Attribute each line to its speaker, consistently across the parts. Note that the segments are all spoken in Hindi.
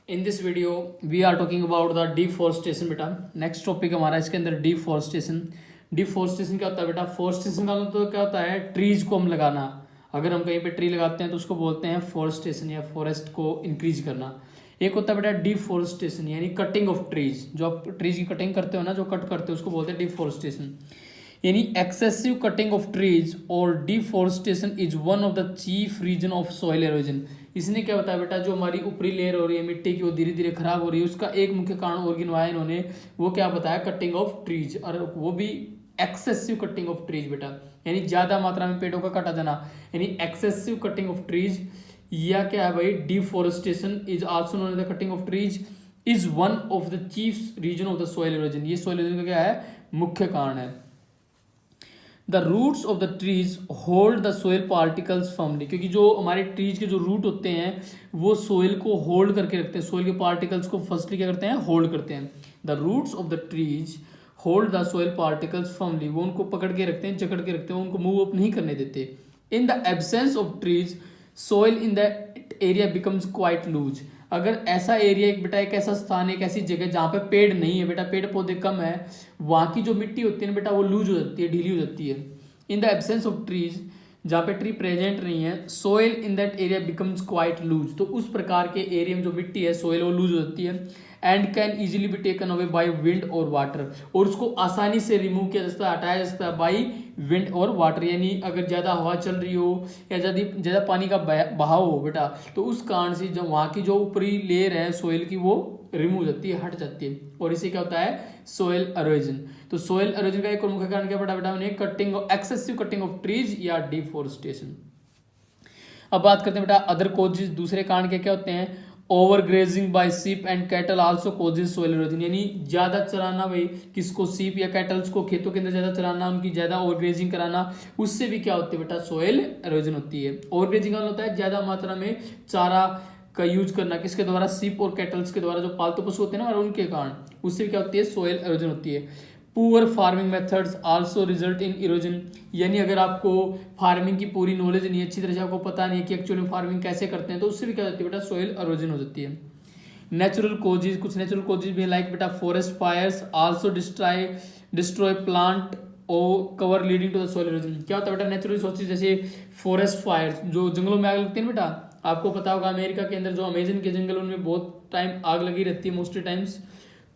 Speaker 1: In this video we are talking about the deforestation बेटा। नेक्स्ट टॉपिक हमारा इसके अंदर डिफॉरेस्टेशन। डिफॉरेस्टेशन क्या होता है बेटा? फॉरेस्टेशन का मतलब क्या होता है? ट्रीज को हम लगाना। अगर हम कहीं पे ट्री लगाते हैं तो उसको बोलते हैं फॉरेस्टेशन या फॉरेस्ट को इंक्रीज करना। एक होता है बेटा डिफॉरेस्टेशन यानी कटिंग ऑफ ट्रीज। जो आप ट्रीज की कटिंग करते हो ना, जो कट करते हो उसको बोलते हैं डिफॉरेस्टेशन यानी एक्सेसिव कटिंग ऑफ ट्रीज और deforestation is one of the chief reason of soil erosion. इसने क्या बताया बेटा, जो हमारी ऊपरी लेयर हो रही है मिट्टी की, वो धीरे धीरे खराब हो रही है, उसका एक मुख्य कारण और गिनवाया इन्होंने। वो क्या बताया? कटिंग ऑफ ट्रीज, और वो भी एक्सेसिव कटिंग ऑफ ट्रीज बेटा, यानी ज्यादा मात्रा में पेड़ों का काटा जाना, यानी एक्सेसिव कटिंग ऑफ ट्रीज। या क्या है भाई? Deforestation is also known as the cutting of trees is one of the chief reason of the soil erosion. ये सॉइल एरोजन का क्या है? मुख्य कारण है। The roots of the trees hold the soil particles firmly, क्योंकि जो हमारे ट्रीज के जो रूट होते हैं वो सोइल को होल्ड करके रखते हैं, सोइल के पार्टिकल्स को फर्स्टली क्या करते हैं? होल्ड करते हैं। The roots of the trees hold the soil particles firmly, वो उनको पकड़ के रखते हैं, जकड़ के रखते हैं, उनको मूव अप नहीं करने देते। In the absence of trees soil in that area becomes quite loose. अगर ऐसा एरिया एक बेटा, एक ऐसा स्थान, एक ऐसी जगह जहाँ पे पेड़ नहीं है बेटा, पेड़ पौधे कम है, वहाँ की जो मिट्टी होती है ना बेटा, वो लूज हो जाती है, ढीली हो जाती है। In the absence of trees, जहाँ पे ट्री प्रेजेंट नहीं है, soil in that area becomes quite loose. तो उस प्रकार के एरिया में जो मिट्टी है, सोइल, वो लूज हो जाती है। And can easily be taken away by wind और वाटर, और उसको आसानी से रिमूव किया जा सकता है, हटाया जा सकता है बाई विंड और वाटर। यानी अगर ज़्यादा हवा चल रही हो या ज़्यादा पानी का बहाव हो बेटा, तो उस कारण से जब वहाँ की जो ऊपरी लेयर है सोइल की, वो रिमूव हो जाती है, हट जाती है, और इसे क्या होता है? Soil halogen. तो सोइल एरोजन का एक और मुख्य कारण क्या बेटा? उन्हें cutting, excessive cutting of trees या डिफॉरेस्टेशन। अब बात करते हैं बेटा अदर कॉजेज, दूसरे कारण क्या क्या होते हैं? ओवर ग्रेजिंग बाय सीप and cattle also causes soil halogen, यानी ज्यादा चराना भाई, किसको? सीप या कैटल्स को खेतों के अंदर ज्यादा चराना, उनकी ज्यादा ओवर ग्रेजिंग कराना, उससे भी क्या होती है बेटा? सोइल एरोजन होती है। ओवर ग्रेजिंग का होता है ज्यादा मात्रा में चारा का यूज करना, किसके द्वारा? सीप और कैटल्स के द्वारा, जो पालतू पशु होते हैं ना, और उनके कारण, उससे क्या होती है? सोइल एरोजन होती है। Poor farming methods also result in erosion, यानी अगर आपको फार्मिंग की पूरी नॉलेज नहीं है, अच्छी तरह से आपको पता नहीं है कि एक्चुअली फार्मिंग कैसे करते हैं, तो उससे भी क्या होती है बेटा? सोइल एरोजन हो जाती है। नेचुरल कोजेज, कुछ नेचुरल कोजेज भी लाइक बेटा forest fires also destroy plant और cover leading to the soil erosion. क्या होता है बेटा? नेचुरल रिसोर्सेज जैसे फॉरेस्ट फायर्स, जो जंगलों में आग लगती है बेटा, आपको पता होगा अमेरिका के अंदर जो अमेजन के जंगल, उनमें बहुत टाइम आग लगी रहती है मोस्टली टाइम्स,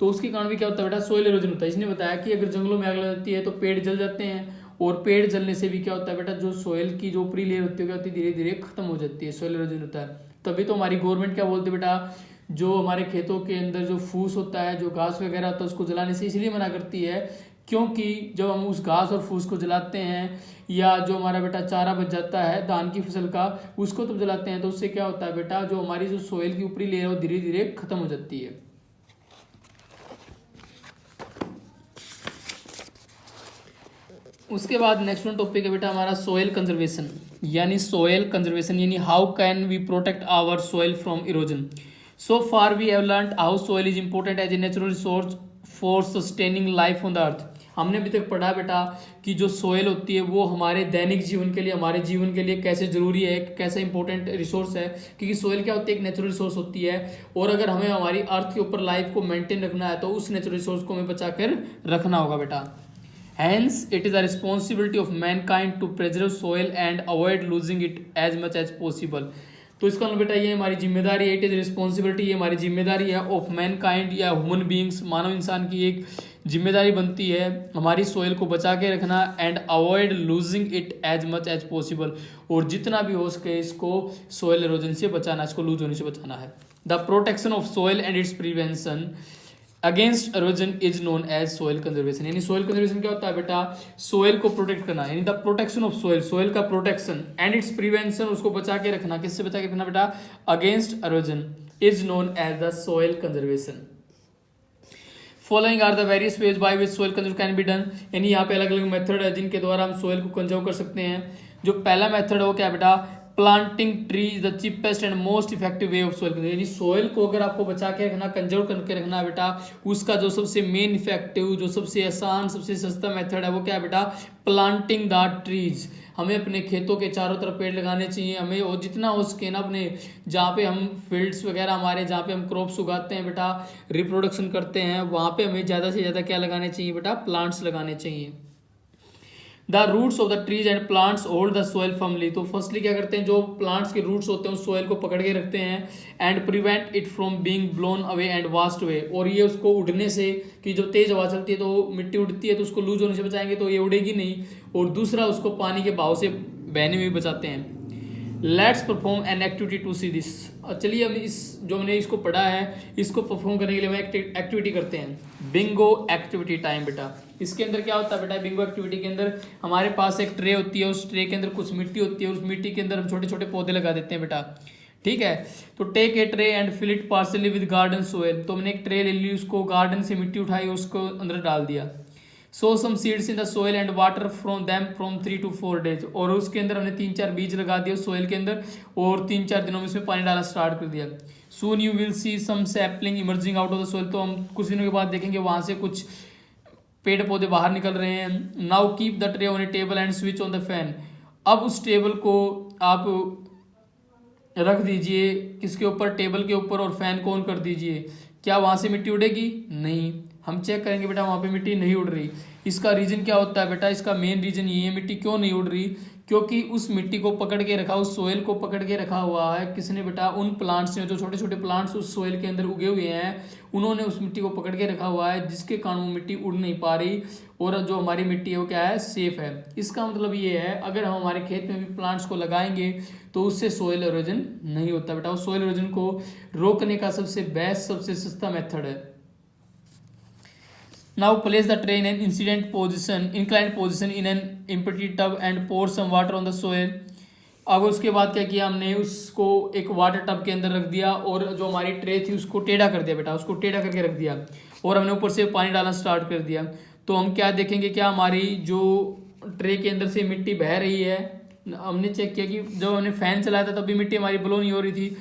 Speaker 1: तो उसके कारण भी क्या होता है बेटा? सोइल एरोजन होता है। इसने बताया कि अगर जंगलों में आग लग जाती है तो पेड़ जल जाते हैं, और पेड़ जलने से भी क्या होता है बेटा? जो सोइल की जो ऊपरी लेयर होती है, क्या होती है? धीरे धीरे खत्म हो जाती है, सोइल एरोजन होता है। तभी तो हमारी गवर्नमेंट क्या बोलती है बेटा, जो हमारे खेतों के अंदर जो फूस होता है, जो घास वगैरह होता है, उसको जलाने से इसलिए मना करती है, क्योंकि जब हम उस घास और फूस को जलाते हैं, या जो हमारा बेटा चारा बच जाता है धान की फसल का, उसको तब जलाते हैं, तो उससे क्या होता है बेटा? जो हमारी जो सोइल की ऊपरी लेयर है, वो धीरे धीरे खत्म हो जाती है। उसके बाद नेक्स्ट वन टॉपिक है बेटा हमारा सोइल कंजर्वेशन, यानी सोइल कंजर्वेशन यानी how can we protect our soil from erosion. So far we have learned how soil is important as a natural resource for sustaining life on the earth. हमने अभी तक पढ़ा बेटा कि जो सोइल होती है वो हमारे दैनिक जीवन के लिए, हमारे जीवन के लिए कैसे जरूरी है, कैसे इंपॉर्टेंट रिसोर्स है, क्योंकि सोइल क्या होती है? एक नेचुरल रिसोर्स होती है, और अगर हमें हमारी अर्थ के ऊपर लाइफ को मेंटेन रखना है, तो उस नेचुरल रिसोर्स को हमें बचा कर रखना होगा बेटा। Hence, it is a responsibility of mankind to preserve soil and avoid losing it as much as possible. तो इसका मतलब बेटा ये हमारी जिम्मेदारी है, इट इज रिस्पॉन्सिबिलिटी, ये हमारी जिम्मेदारी है ऑफ मैनकाइंड या ह्यूमन बींग्स, मानव इंसान की एक जिम्मेदारी बनती है हमारी सोइल को बचा के रखना, and avoid losing it as much as possible, और जितना भी हो सके इसको सोइल एरोजन से बचाना, इसको लूज होने से बचाना है। The protection of soil and its prevention against erosion is known as soil conservation, यानी सोइल कंजर्वेशन क्या होता है बेटा? सोइल को प्रोटेक्ट करना, यानी the protection of soil, soil का प्रोटेक्शन, एंड इट्स प्रिवेंशन, उसको बचा के रखना, किससे बचा के रखना बेटा? Against erosion is known as the soil conservation. Following are the various ways by which soil conserve can be done, यानी यहाँ पे अलग अलग मेथड है जिनके द्वारा हम सोइल को कंजर्व कर सकते हैं। जो पहला मेथड है वो क्या बेटा? Planting tree is the cheapest and most effective way of soil, यानी सोइल को अगर आपको बचा के रखना, कंजर्व करके रखना है बेटा, उसका जो सबसे मेन इफेक्टिव, जो सबसे आसान, सबसे सस्ता मेथड है वो क्या है बेटा, प्लांटिंग द ट्रीज। हमें अपने खेतों के चारों तरफ पेड़ लगाने चाहिए हमें, और जितना हो सके ना अपने जहाँ पे हम फील्ड्स वगैरह हमारे जहाँ पे हम क्रॉप्स उगाते हैं बेटा, रिप्रोडक्शन करते हैं, वहाँ पे हमें ज़्यादा से ज़्यादा क्या लगाने चाहिए बेटा, प्लांट्स लगाने चाहिए। The roots of the trees and plants hold the soil firmly, तो फर्स्टली क्या करते हैं, जो प्लांट्स के रूट्स होते हैं उस सोइल को पकड़ के रखते हैं, and prevent it from being blown away and vast away, और ये उसको उड़ने से, कि जो तेज हवा चलती है तो मिट्टी उड़ती है तो उसको लूज होने से बचाएंगे तो ये उड़ेगी नहीं, और दूसरा उसको पानी के बहाव से बहने में भी बचाते हैं। Let's perform an activity to see this, चलिए हम इस जो हमने इसको पढ़ा है इसको परफॉर्म करने के लिए हम एक्टिविटी करते हैं। बिंगो एक्टिविटी टाइम बेटा, इसके अंदर क्या होता है बेटा, बिंगो एक्टिविटी के अंदर हमारे पास एक ट्रे होती है, उस ट्रे के अंदर कुछ मिट्टी होती है, उस मिट्टी के अंदर हम छोटे छोटे पौधे लगा देते हैं बेटा, ठीक है। तो take a tray and fill it partly with garden soil, तो हमने एक ट्रे ले ली, उसको गार्डन से मिट्टी उठाई, उसको अंदर डाल दिया। Sow some seeds in the soil and water from them from 3 to 4 days, और उसके अंदर हमने 3-4 बीज लगा दिए उस सोइल के अंदर, और 3-4 दिनों में उसमें पानी डालना स्टार्ट कर दिया। Soon you will see some sapling emerging out of the soil, तो हम कुछ दिनों के बाद देखेंगे वहां से कुछ पेड़ पौधे बाहर निकल रहे हैं। Now keep the tray on A table and switch on the fan, अब उस टेबल को आप रख दीजिए किसके ऊपर, टेबल के ऊपर, और फैन को ऑन कर दीजिए। क्या वहां से मिट्टी उड़ेगी? नहीं। हम चेक करेंगे बेटा वहां पे मिट्टी नहीं उड़ रही। इसका रीजन क्या होता है बेटा, इसका मेन रीजन ये है, मिट्टी क्यों नहीं उड़ रही, क्योंकि उस मिट्टी को पकड़ के रखा, उस सोइल को पकड़ के रखा हुआ है किसने बेटा, उन प्लांट्स ने, जो छोटे छोटे प्लांट्स उस सोइल के अंदर उगे हुए हैं, उन्होंने उस मिट्टी को पकड़ के रखा हुआ है, जिसके कारण वो मिट्टी उड़ नहीं पा रही, और जो हमारी मिट्टी है वो क्या है, सेफ है। इसका मतलब ये है, अगर हम हमारे खेत में भी प्लांट्स को लगाएंगे तो उससे सोइल इरोजन नहीं होता बेटा। उस सोइल इरोजन को रोकने का सबसे बेस्ट, सबसे सस्ता मेथड है। Now place the tray in an inclined position in an empty tub and pour some water on the soil. अब उसके बाद क्या किया हमने, उसको एक वाटर टब के अंदर रख दिया, और जो हमारी ट्रे थी उसको टेढ़ा कर दिया बेटा, उसको टेढ़ा करके रख दिया, और हमने ऊपर से पानी डालना स्टार्ट कर दिया। तो हम क्या देखेंगे, क्या हमारी जो ट्रे के अंदर से मिट्टी बह रही है। हमने चेक किया कि जब हमने फैन चलाया था तब भी मिट्टी हमारी ब्लो नहीं हो रही थी,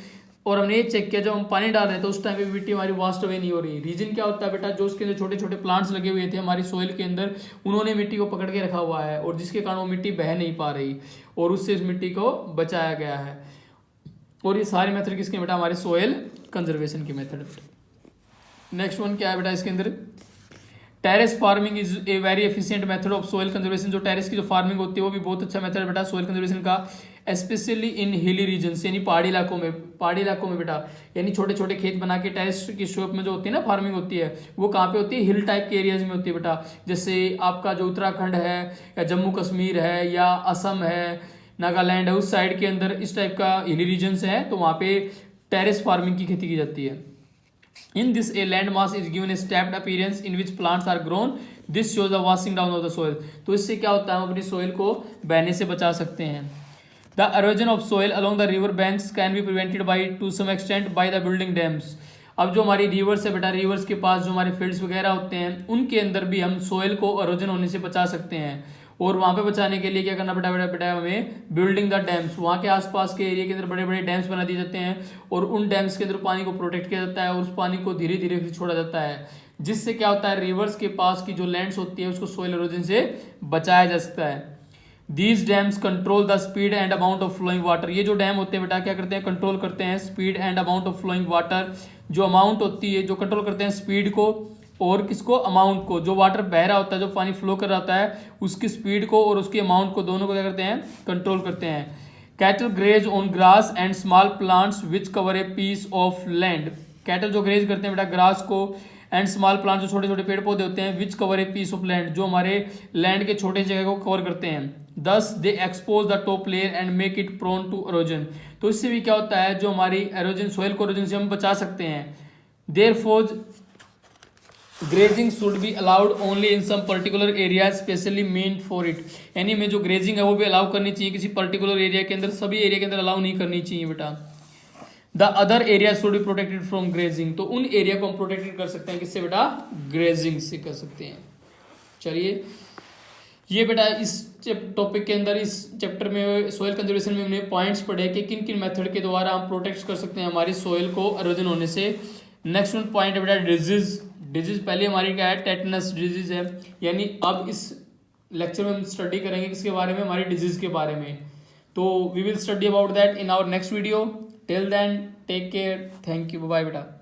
Speaker 1: और हमने ये चेक किया जब हम पानी डाल रहे हैं तो उस टाइम पे मिट्टी हमारी वास्ट अवे नहीं हो रही। रीजन क्या होता है बेटा, जो उसके अंदर छोटे छोटे प्लांट्स लगे हुए थे हमारी सोइल के अंदर, उन्होंने मिट्टी को पकड़ के रखा हुआ है, और जिसके कारण वो मिट्टी बह नहीं पा रही, और उससे इस मिट्टी को बचाया गया है। और ये सारे मेथड किसके बेटा, हमारे सोइल कंजर्वेशन के मेथड। नेक्स्ट वन क्या है बेटा इसके अंदर, terrace farming is a very efficient method of soil conservation. जो टेरेस की जो फार्मिंग होती है वो भी बहुत अच्छा मेथड है बेटा सोइल कंजर्वेशन का, स्पेशली इन हिली रीजन्स, यानी पहाड़ी इलाकों में। पहाड़ी इलाकों में बेटा, यानी छोटे छोटे खेत बना के टेरेस की शेप में जो होती है ना फार्मिंग होती है, वो कहाँ पे होती है, हिल टाइप के एरियाज में होती है बेटा। जैसे आपका जो उत्तराखंड है, या जम्मू कश्मीर है, या असम है, नागालैंड है, उस साइड के अंदर इस टाइप का हिली रीजन्स है, तो वहाँ पे टेरेस फार्मिंग की खेती की जाती है। In this, a landmass is given a stepped appearance in which plants are grown. This shows the washing down of the soil. तो इससे क्या होता है, हम अपनी सोइल को बहने से बचा सकते हैं। The erosion of soil along the river banks can be prevented by to some extent by the building dams. अब जो हमारी रिवर्स है बेटा, रिवर्स के पास जो हमारे फील्ड्स वगैरह होते हैं, उनके अंदर भी हम सोइल को erosion होने से बचा सकते हैं। और वहाँ पे बचाने के लिए क्या करना पड़ा बेटा, हमें बिल्डिंग द डैम्स, वहाँ के आसपास के एरिया के अंदर बड़े बड़े डैम्स बना दिए जाते हैं, और उन डैम्स के अंदर पानी को प्रोटेक्ट किया जाता है, और उस पानी को धीरे धीरे फिर छोड़ा जाता है, जिससे क्या होता है, रिवर्स के पास की जो लैंड्स होती है उसको सोइल इरोजन से बचाया जा सकता है। These dams control the speed and amount of flowing water. ये जो डैम होते हैं बेटा क्या करते हैं, कंट्रोल करते हैं speed and amount of flowing water. जो अमाउंट होती है, जो कंट्रोल करते हैं स्पीड को, और किसको, अमाउंट को। जो वाटर बह रहा होता है, जो पानी फ्लो कर रहा है, उसकी स्पीड को और उसकी अमाउंट को, दोनों को क्या करते हैं, कंट्रोल करते हैं। Cattle graze on grass and small plants which cover a piece of land. Cattle जो ग्रेज करते हैं बेटा ग्रास को, एंड स्मॉल प्लांट जो छोटे छोटे पेड़ पौधे होते हैं, which cover a piece of land, जो हमारे लैंड के छोटे जगह को कवर करते हैं। Thus they expose the top layer and make it prone to erosion. तो इससे भी क्या होता है, जो हमारी एरोजन, सोइल को एरोजन से हम बचा सकते हैं। Therefore grazing should be allowed only in some particular area specially meant for it. यानी में जो ग्रेजिंग है वो भी अलाउ करनी चाहिए किसी पर्टिकुलर एरिया के अंदर, सभी एरिया के अंदर अलाउ नहीं करनी चाहिए बेटा। The other area should be protected from grazing. तो उन एरिया को हम प्रोटेक्टेड कर सकते हैं किससे बेटा, ग्रेजिंग से कर सकते हैं। चलिए ये बेटा इस टॉपिक के अंदर, इस चैप्टर में सॉइल कंजर्वेशन में हमने पॉइंट्स पढ़े कि किन किन मेथड के द्वारा हम प्रोटेक्ट कर सकते हैं हमारी सॉइल को एरोजन होने से। नेक्स्ट पॉइंट है बेटा डिजीज। डिजीज पहले हमारी क्या है, टेटनस डिजीज है, यानी अब इस लेक्चर में हम स्टडी करेंगे किसके बारे में, हमारी डिजीज के बारे में। तो we will study about that in our next video. Till then take care, thank you, bye बेटा।